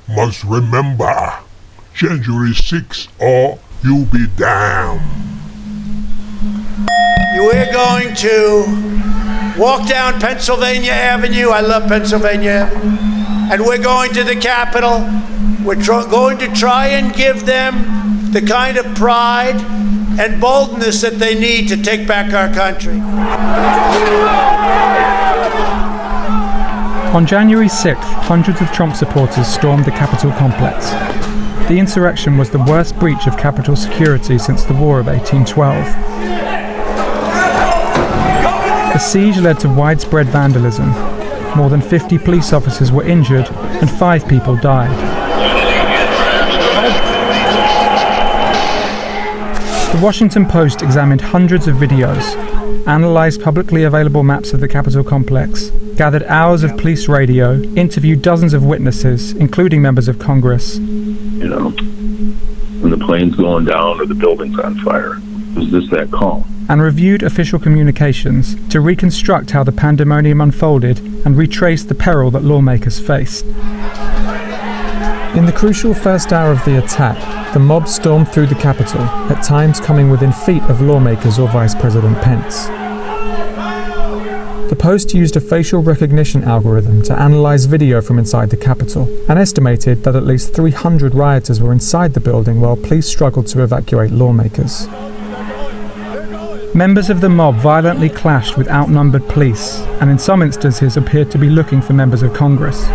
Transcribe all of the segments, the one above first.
must remember, January 6th or you'll be damned. We're going to walk down Pennsylvania Avenue. I love Pennsylvania Avenue. And we're going to the Capitol. We're going to try and give them the kind of pride and boldness that they need to take back our country. On January 6th, hundreds of Trump supporters stormed the Capitol complex. The insurrection was the worst breach of Capitol security since the War of 1812. The siege led to widespread vandalism. More than 50 police officers were injured and 5 people died. The Washington Post examined hundreds of videos, analysed publicly available maps of the Capitol complex, gathered hours of police radio, interviewed dozens of witnesses, including members of Congress. You know, when the plane's going down or the building's on fire, was this that calm? And reviewed official communications to reconstruct how the pandemonium unfolded and retrace the peril that lawmakers faced. In the crucial first hour of the attack, the mob stormed through the Capitol, at times coming within feet of lawmakers or Vice President Pence. The Post used a facial recognition algorithm to analyze video from inside the Capitol and estimated that at least 300 rioters were inside the building while police struggled to evacuate lawmakers. Members of the mob violently clashed with outnumbered police and in some instances appeared to be looking for members of Congress.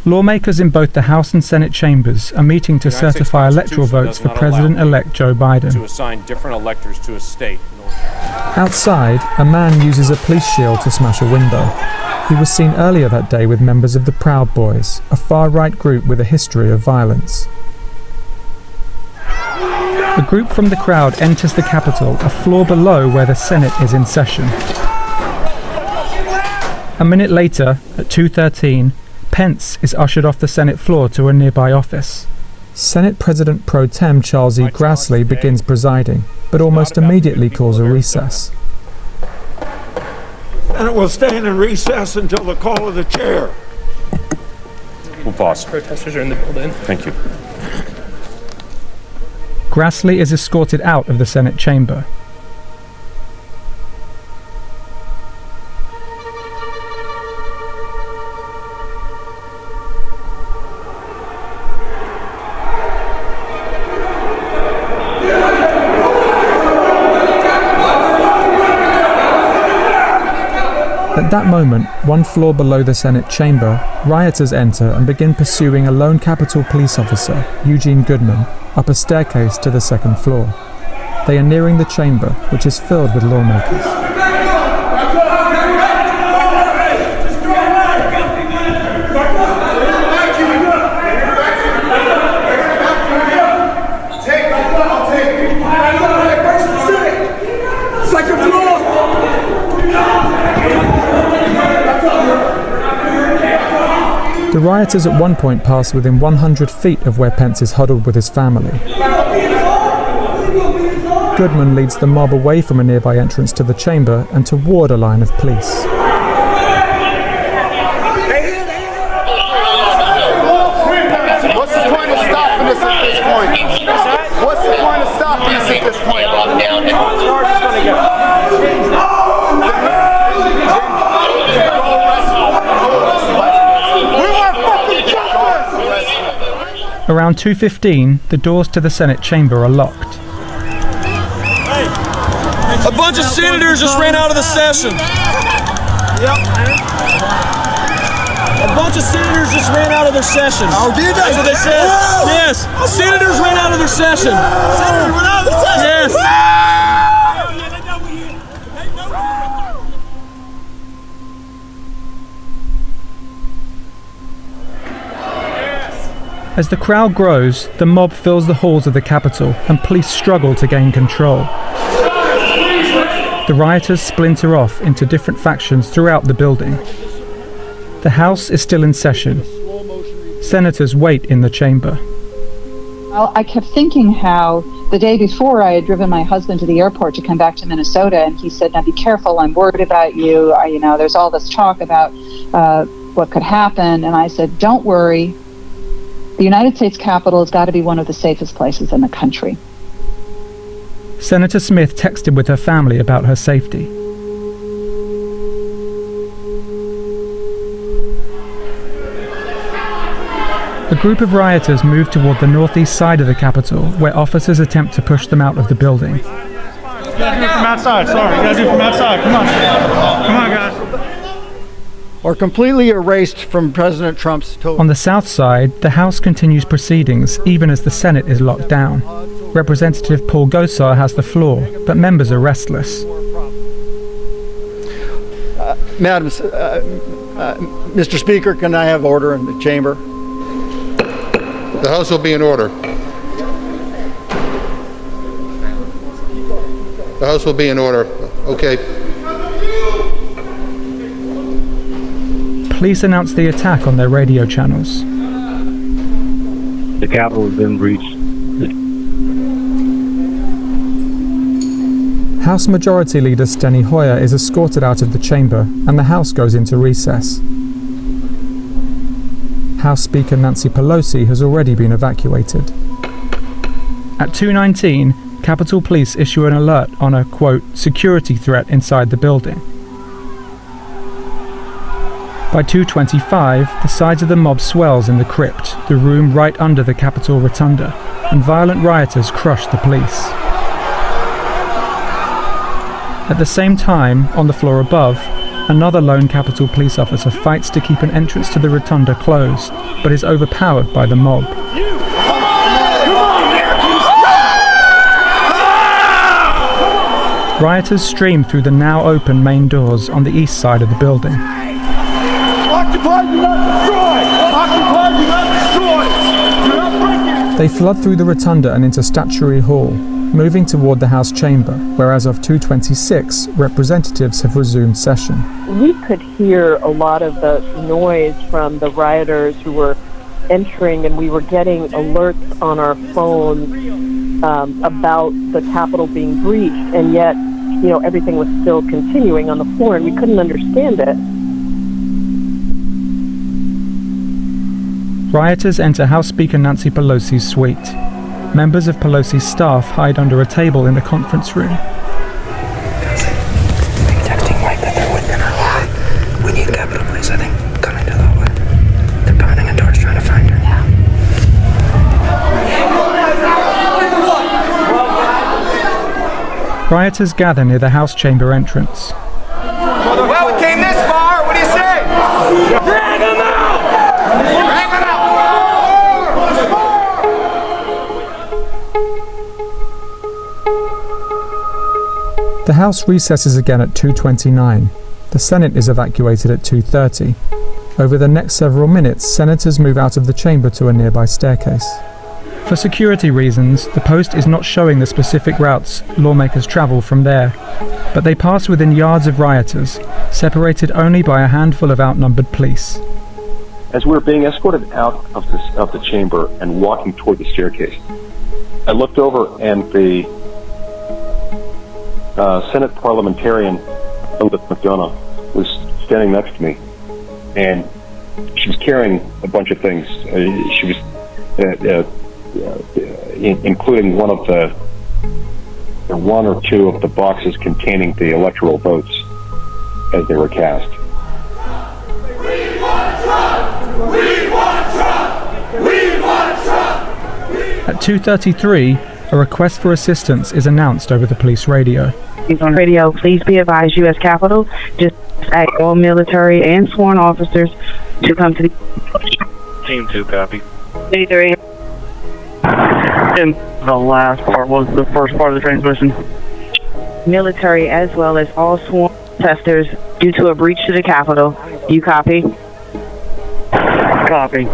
Lawmakers in both the House and Senate chambers are meeting to certify electoral votes for President-elect Joe Biden. To assign different electors to a state. Outside, a man uses a police shield to smash a window. He was seen earlier that day with members of the Proud Boys, a far-right group with a history of violence. A group from the crowd enters the Capitol, a floor below where the Senate is in session. A minute later, at 2:13, Pence is ushered off the Senate floor to a nearby office. Senate President Pro Tem Charles E. Grassley begins presiding, but almost immediately calls a recess. And it will stand in recess until the call of the chair. We'll pause. Protesters are in the building. Thank you. Grassley is escorted out of the Senate chamber. At that moment, one floor below the Senate chamber, rioters enter and begin pursuing a lone Capitol police officer, Eugene Goodman, up a staircase to the second floor. They are nearing the chamber, which is filled with lawmakers. The rioters at one point pass within 100 feet of where Pence is huddled with his family. Goodman leads the mob away from a nearby entrance to the chamber and toward a line of police. What's the point of stopping us at this point? What's the point of stopping us at this point? Around 2:15, the doors to the Senate chamber are locked. A bunch of senators just ran out of the session. Yep. A bunch of senators just ran out of their session. Oh, did they? That's what they said. Whoa. Yes. Senators ran out of their session. Senators ran out of the session. Yes. As the crowd grows, the mob fills the halls of the Capitol and police struggle to gain control. The rioters splinter off into different factions throughout the building. The House is still in session. Senators wait in the chamber. Well, I kept thinking how the day before I had driven my husband to the airport to come back to Minnesota, and he said, now be careful, I'm worried about you. There's all this talk about what could happen. And I said, don't worry. The United States Capitol has got to be one of the safest places in the country. Senator Smith texted with her family about her safety. A group of rioters moved toward the northeast side of the Capitol, where officers attempt to push them out of the building. You gotta do it from outside, sorry. You gotta do it from outside. Come on. Come on, guys. Or completely erased from President Trump's total. On the south side, the House continues proceedings, even as the Senate is locked down. Representative Paul Gosar has the floor, but members are restless. Madam, Mr. Speaker, can I have order in the chamber? The House will be in order. The House will be in order. Okay. Police announced the attack on their radio channels. The Capitol has been breached. House Majority Leader Steny Hoyer is escorted out of the chamber, and the House goes into recess. House Speaker Nancy Pelosi has already been evacuated. At 2:19, Capitol Police issue an alert on a, quote, security threat inside the building. By 2:25, the size of the mob swells in the crypt, the room right under the Capitol rotunda, and violent rioters crush the police. At the same time, on the floor above, another lone Capitol Police officer fights to keep an entrance to the rotunda closed, but is overpowered by the mob. Rioters stream through the now open main doors on the east side of the building. Occupy, do not destroy! Occupy, do not destroy! Do not break it! They flood through the rotunda and into Statuary Hall, moving toward the House chamber, where as of 2:26, representatives have resumed session. We could hear a lot of the noise from the rioters who were entering, and we were getting alerts on our phones about the Capitol being breached, and yet, everything was still continuing on the floor, and we couldn't understand it. Rioters enter House Speaker Nancy Pelosi's suite. Members of Pelosi's staff hide under a table in the conference room. Texting Mike that they're within her hall. We need Capitol Police, I think, coming to the hallway. They're pounding on doors trying to find her. Yeah. Rioters gather near the House chamber entrance. Well, we came this far. What do you say? Drag him out! Drag him out! The House recesses again at 2:29. The Senate is evacuated at 2:30. Over the next several minutes, senators move out of the chamber to a nearby staircase. For security reasons, the post is not showing the specific routes lawmakers travel from there, but they pass within yards of rioters, separated only by a handful of outnumbered police. As we were being escorted out of the chamber and walking toward the staircase, I looked over and the Senate parliamentarian Elizabeth McDonough was standing next to me, and she was carrying a bunch of things. She was including one or two of the boxes containing the electoral votes as they were cast. We want Trump! We want Trump! We want Trump! At 2:33, a request for assistance is announced over the police radio. On radio, please be advised, U.S. Capitol just asked all military and sworn officers to come to the... Team 2, copy. 83. And the last part was the first part of the transmission. Military as well as all sworn protesters due to a breach to the Capitol. You copy? Copy.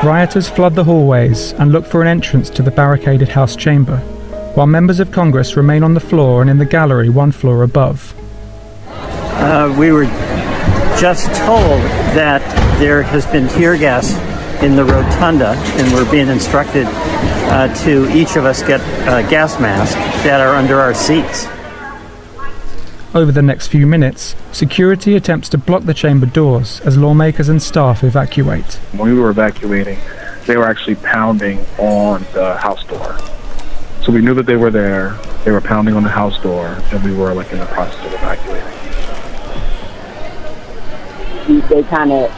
Rioters flood the hallways and look for an entrance to the barricaded House chamber. while members of Congress remain on the floor and in the gallery one floor above. We were just told that there has been tear gas in the rotunda, and we're being instructed to each of us get gas masks that are under our seats. Over the next few minutes, security attempts to block the chamber doors as lawmakers and staff evacuate. When we were evacuating, they were actually pounding on the House door. So we knew that they were there, they were pounding on the House door, and we were in the process of evacuating. They kind of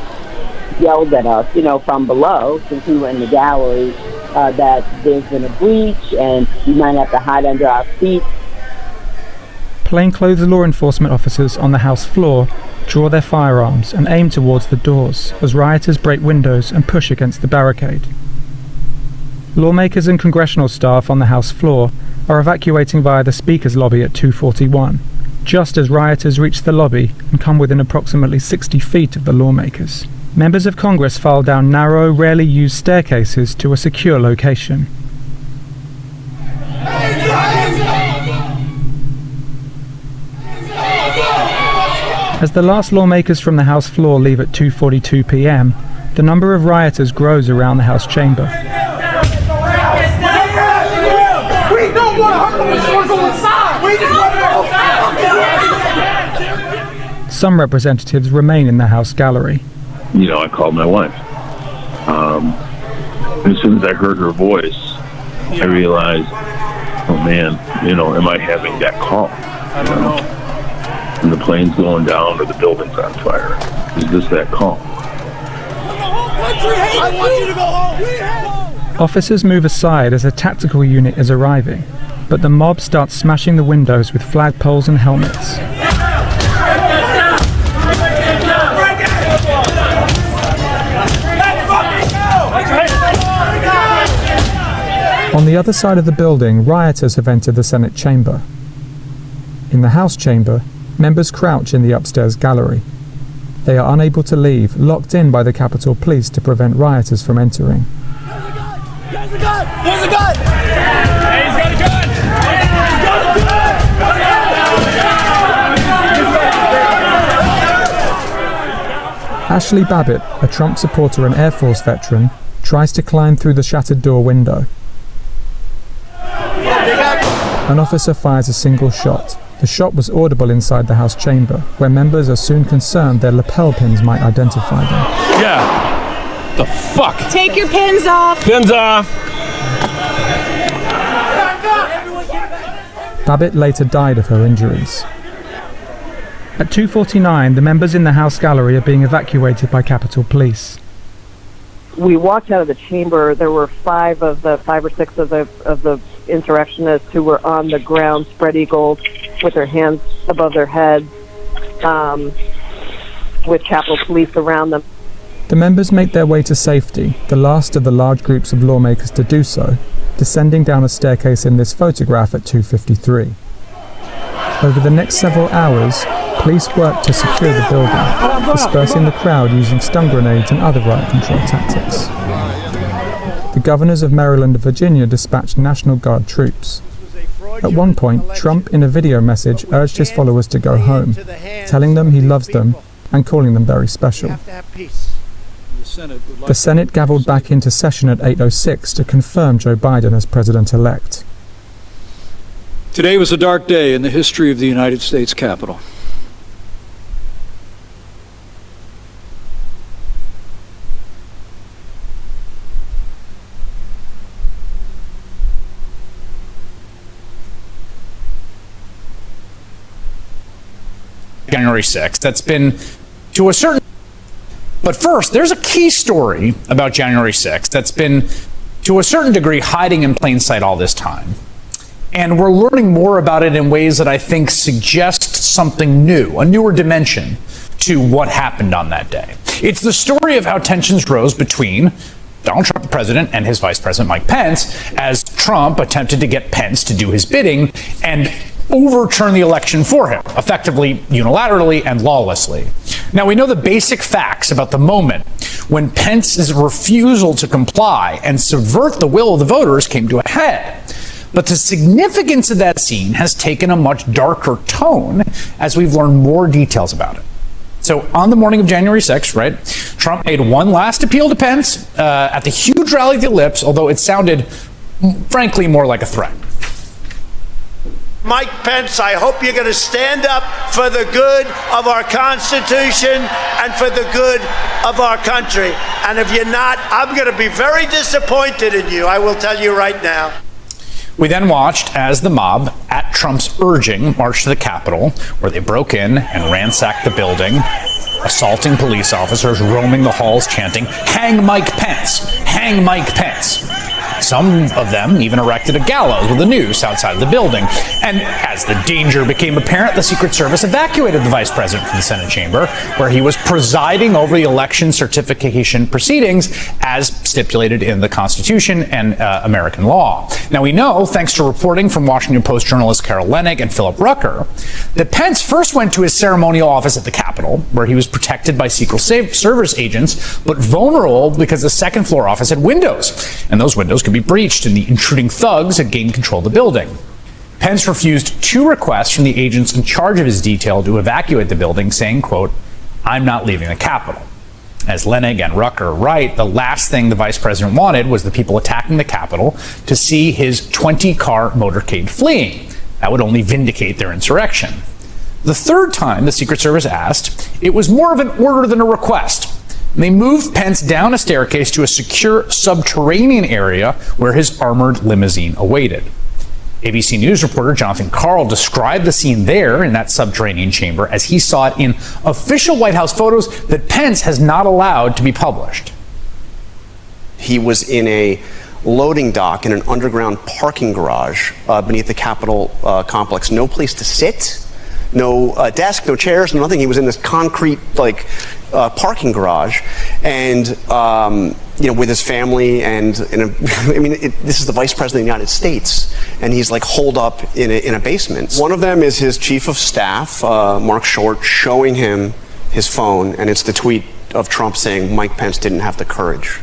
yelled at us, from below, since we were in the gallery, that there's been a breach and you might have to hide under our feet. Plainclothes law enforcement officers on the House floor draw their firearms and aim towards the doors as rioters break windows and push against the barricade. Lawmakers and congressional staff on the House floor are evacuating via the Speaker's lobby at 2:41, just as rioters reach the lobby and come within approximately 60 feet of the lawmakers. Members of Congress file down narrow, rarely used staircases to a secure location. As the last lawmakers from the House floor leave at 2:42 p.m., the number of rioters grows around the House chamber. We don't want to hurt them. We just want to go inside. We just want to go. Some representatives remain in the House gallery. I called my wife. As soon as I heard her voice, I realized, oh man, am I having that call? I don't know. And the plane's going down or the building's on fire. Is this that call? I want you to go home. Officers move aside as a tactical unit is arriving, but the mob starts smashing the windows with flagpoles and helmets. On the other side of the building, rioters have entered the Senate chamber. In the House chamber, members crouch in the upstairs gallery. They are unable to leave, locked in by the Capitol Police to prevent rioters from entering. There's a gun! There's a gun! Hey, he's got a gun! He's got a gun! Ashley Babbitt, a Trump supporter and Air Force veteran, tries to climb through the shattered door window. An officer fires a single shot. The shot was audible inside the House chamber, where members are soon concerned their lapel pins might identify them. Yeah. The fuck? Take your pins off. Pins off. Babbitt later died of her injuries. At 2:49, the members in the House gallery are being evacuated by Capitol Police. We walked out of the chamber. There were five or six of the insurrectionists who were on the ground, spread eagled, with their hands above their heads, with Capitol Police around them. The members make their way to safety, the last of the large groups of lawmakers to do so, descending down a staircase in this photograph at 2:53. Over the next several hours, police work to secure the building, dispersing the crowd using stun grenades and other riot control tactics. The governors of Maryland and Virginia dispatched National Guard troops. At one point, Trump, in a video message, urged his followers to go home, telling them he loves them and calling them very special. The Senate gavelled back into session at 8:06 to confirm Joe Biden as president-elect. Today was a dark day in the history of the United States Capitol. January 6th. That's been to a certain... But first, there's a key story about January 6th that's been to a certain degree hiding in plain sight all this time. And we're learning more about it in ways that I think suggest something new, a newer dimension to what happened on that day. It's the story of how tensions rose between Donald Trump, the president, and his vice president, Mike Pence, as Trump attempted to get Pence to do his bidding and overturn the election for him, effectively, unilaterally, and lawlessly. Now, we know the basic facts about the moment when Pence's refusal to comply and subvert the will of the voters came to a head. But the significance of that scene has taken a much darker tone as we've learned more details about it. So on the morning of January 6th, right, Trump made one last appeal to Pence at the huge rally at the Ellipse, although it sounded, frankly, more like a threat. Mike Pence, I hope you're going to stand up for the good of our Constitution and for the good of our country. And if you're not, I'm going to be very disappointed in you, I will tell you right now. We then watched as the mob, at Trump's urging, marched to the Capitol, where they broke in and ransacked the building, assaulting police officers, roaming the halls, chanting, "Hang Mike Pence! Hang Mike Pence!" Some of them even erected a gallows with a noose outside of the building. And as the danger became apparent, the Secret Service evacuated the vice president from the Senate chamber, where he was presiding over the election certification proceedings as stipulated in the Constitution and American law. Now, we know, thanks to reporting from Washington Post journalists Carol Leonnig and Philip Rucker, that Pence first went to his ceremonial office at the Capitol, where he was protected by Secret Service agents, but vulnerable because the second floor office had windows, and those windows could be breached, and the intruding thugs had gained control of the building. Pence refused 2 requests from the agents in charge of his detail to evacuate the building, saying, quote, "I'm not leaving the Capitol." As Leonnig and Rucker write, the last thing the vice president wanted was the people attacking the Capitol to see his 20-car motorcade fleeing. That would only vindicate their insurrection. The third time the Secret Service asked, it was more of an order than a request. They moved Pence down a staircase to a secure subterranean area where his armored limousine awaited. ABC News reporter Jonathan Karl described the scene there in that subterranean chamber as he saw it in official White House photos that Pence has not allowed to be published. He was in a loading dock in an underground parking garage beneath the Capitol complex. No place to sit. No desk, no chairs, no nothing. He was in this concrete, parking garage, and with his family, and this is the vice president of the United States, and he's holed up in a basement. One of them is his chief of staff, Mark Short, showing him his phone, and it's the tweet of Trump saying Mike Pence didn't have the courage.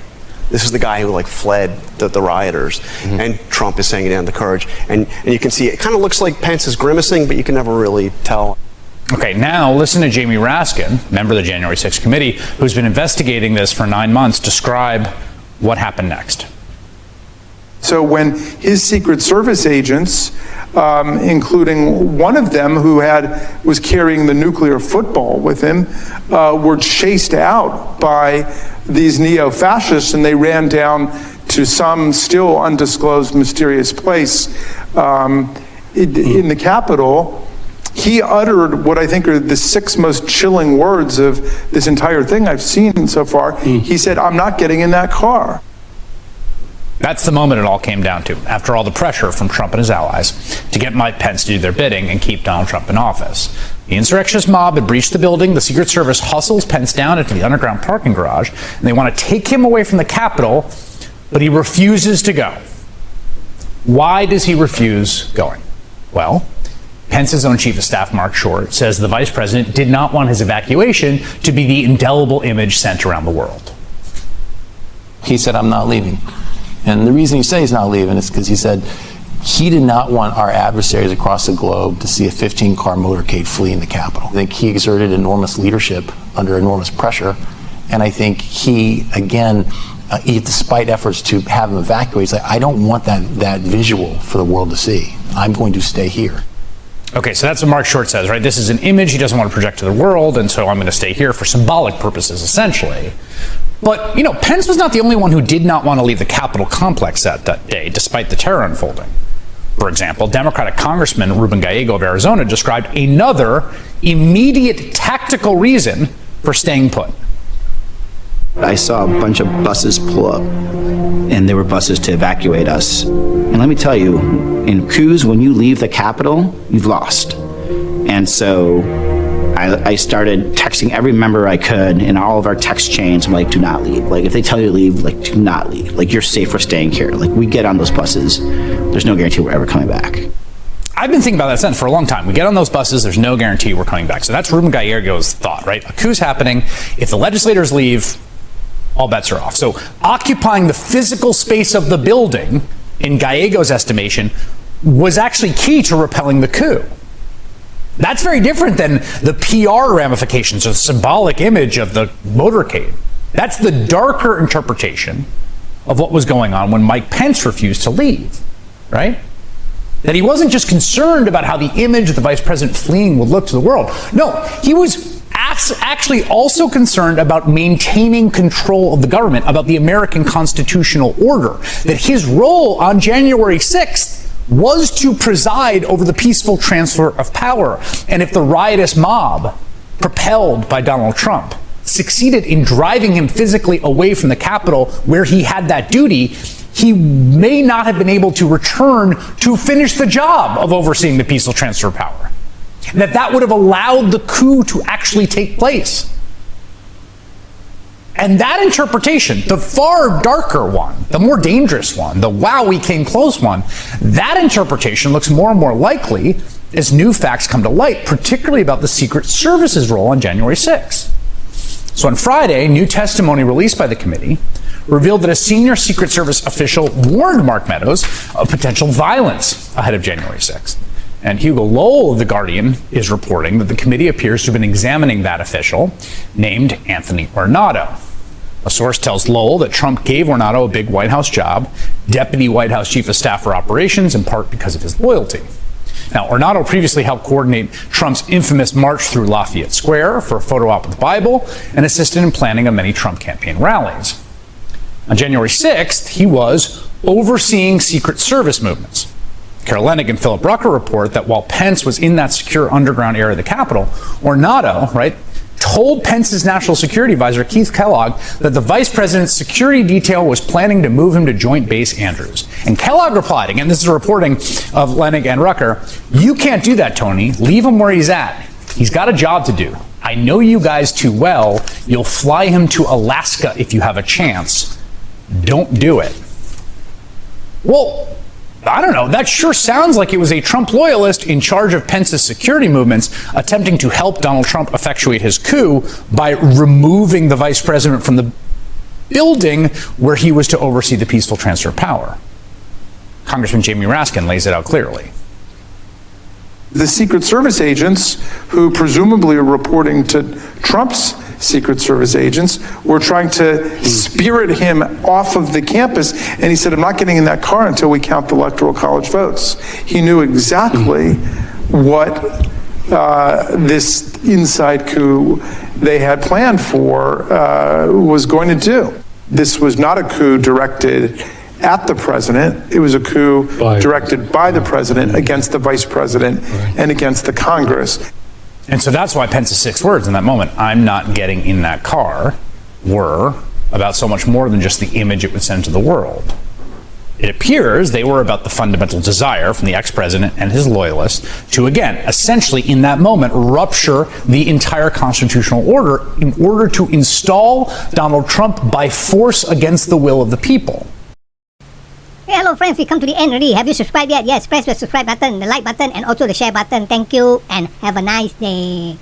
This is the guy who fled the rioters, and Trump is saying he didn't have the courage. And you can see it kind of looks like Pence is grimacing, but you can never really tell. Okay, now listen to Jamie Raskin, member of the January 6th committee, who's been investigating this for 9 months, describe what happened next. So when his Secret Service agents, including one of them who was carrying the nuclear football with him, were chased out by these neo-fascists, and they ran down to some still undisclosed mysterious place in the Capitol, he uttered what I think are the 6 most chilling words of this entire thing I've seen so far. He said, "I'm not getting in that car." That's the moment it all came down to, after all the pressure from Trump and his allies to get Mike Pence to do their bidding and keep Donald Trump in office. The insurrectionist mob had breached the building. The Secret Service hustles Pence down into the underground parking garage, and they want to take him away from the Capitol, but he refuses to go. Why does he refuse going? Well, Pence's own chief of staff, Mark Short, says the vice president did not want his evacuation to be the indelible image sent around the world. He said, "I'm not leaving." And the reason he said he's not leaving is because he said he did not want our adversaries across the globe to see a 15-car motorcade flee in the Capitol. I think he exerted enormous leadership under enormous pressure. And I think he, again, despite efforts to have him evacuate, he's like, I don't want that visual for the world to see. I'm going to stay here. Okay, so that's what Mark Short says, right? This is an image he doesn't want to project to the world, and so I'm going to stay here for symbolic purposes, essentially. But, Pence was not the only one who did not want to leave the Capitol complex that day, despite the terror unfolding. For example, Democratic Congressman Ruben Gallego of Arizona described another immediate tactical reason for staying put. I saw a bunch of buses pull up, and they were buses to evacuate us. And let me tell you, in coups, when you leave the Capitol, you've lost. And so I started texting every member I could in all of our text chains. I'm like, do not leave. If they tell you to leave, do not leave. You're safe for staying here. We get on those buses. There's no guarantee we're ever coming back. I've been thinking about that since for a long time. We get on those buses, there's no guarantee we're coming back. So that's Ruben Gallego's thought, right? A coup's happening. If the legislators leave, all bets are off. So occupying the physical space of the building, in Gallego's estimation, was actually key to repelling the coup. That's very different than the PR ramifications or the symbolic image of the motorcade. That's the darker interpretation of what was going on when Mike Pence refused to leave, right? That he wasn't just concerned about how the image of the vice president fleeing would look to the world. No, he was actually also concerned about maintaining control of the government, about the American constitutional order, that his role on January 6th was to preside over the peaceful transfer of power. And if the riotous mob, propelled by Donald Trump, succeeded in driving him physically away from the Capitol where he had that duty, he may not have been able to return to finish the job of overseeing the peaceful transfer of power. And that would have allowed the coup to actually take place. And that interpretation, the far darker one, the more dangerous one, the wow, we came close one, that interpretation looks more and more likely as new facts come to light, particularly about the Secret Service's role on January 6th. So on Friday, new testimony released by the committee revealed that a senior Secret Service official warned Mark Meadows of potential violence ahead of January 6th. And Hugo Lowell of The Guardian is reporting that the committee appears to have been examining that official, named Anthony Ornato. A source tells Lowell that Trump gave Ornato a big White House job, Deputy White House Chief of Staff for Operations, in part because of his loyalty. Now, Ornato previously helped coordinate Trump's infamous march through Lafayette Square for a photo op with the Bible and assisted in planning of many Trump campaign rallies. On January 6th, he was overseeing Secret Service movements. Carol Leonnig and Philip Rucker report that while Pence was in that secure underground area of the Capitol, Ornato, told Pence's national security advisor, Keith Kellogg, that the vice president's security detail was planning to move him to Joint Base Andrews. And Kellogg replied, again, this is a reporting of Leonnig and Rucker, "You can't do that, Tony. Leave him where he's at. He's got a job to do. I know you guys too well. You'll fly him to Alaska if you have a chance. Don't do it." Well, I don't know. That sure sounds like it was a Trump loyalist in charge of Pence's security movements attempting to help Donald Trump effectuate his coup by removing the vice president from the building where he was to oversee the peaceful transfer of power. Congressman Jamie Raskin lays it out clearly. The Secret Service agents, who presumably are reporting to Trump's Secret Service agents, were trying to spirit him off of the campus, and he said, "I'm not getting in that car until we count the Electoral College votes." He knew exactly what this inside coup they had planned for was going to do. This was not a coup directed at the president. It was a coup directed by the president against the vice president and against the Congress. And so that's why Pence's 6 words in that moment, "I'm not getting in that car," were about so much more than just the image it would send to the world. It appears they were about the fundamental desire from the ex-president and his loyalists to, again, essentially in that moment, rupture the entire constitutional order in order to install Donald Trump by force against the will of the people. Hey, hello friends, we come to the end already. Have you subscribed yet? Yes, press the subscribe button, the like button, and also the share button. Thank you, and have a nice day.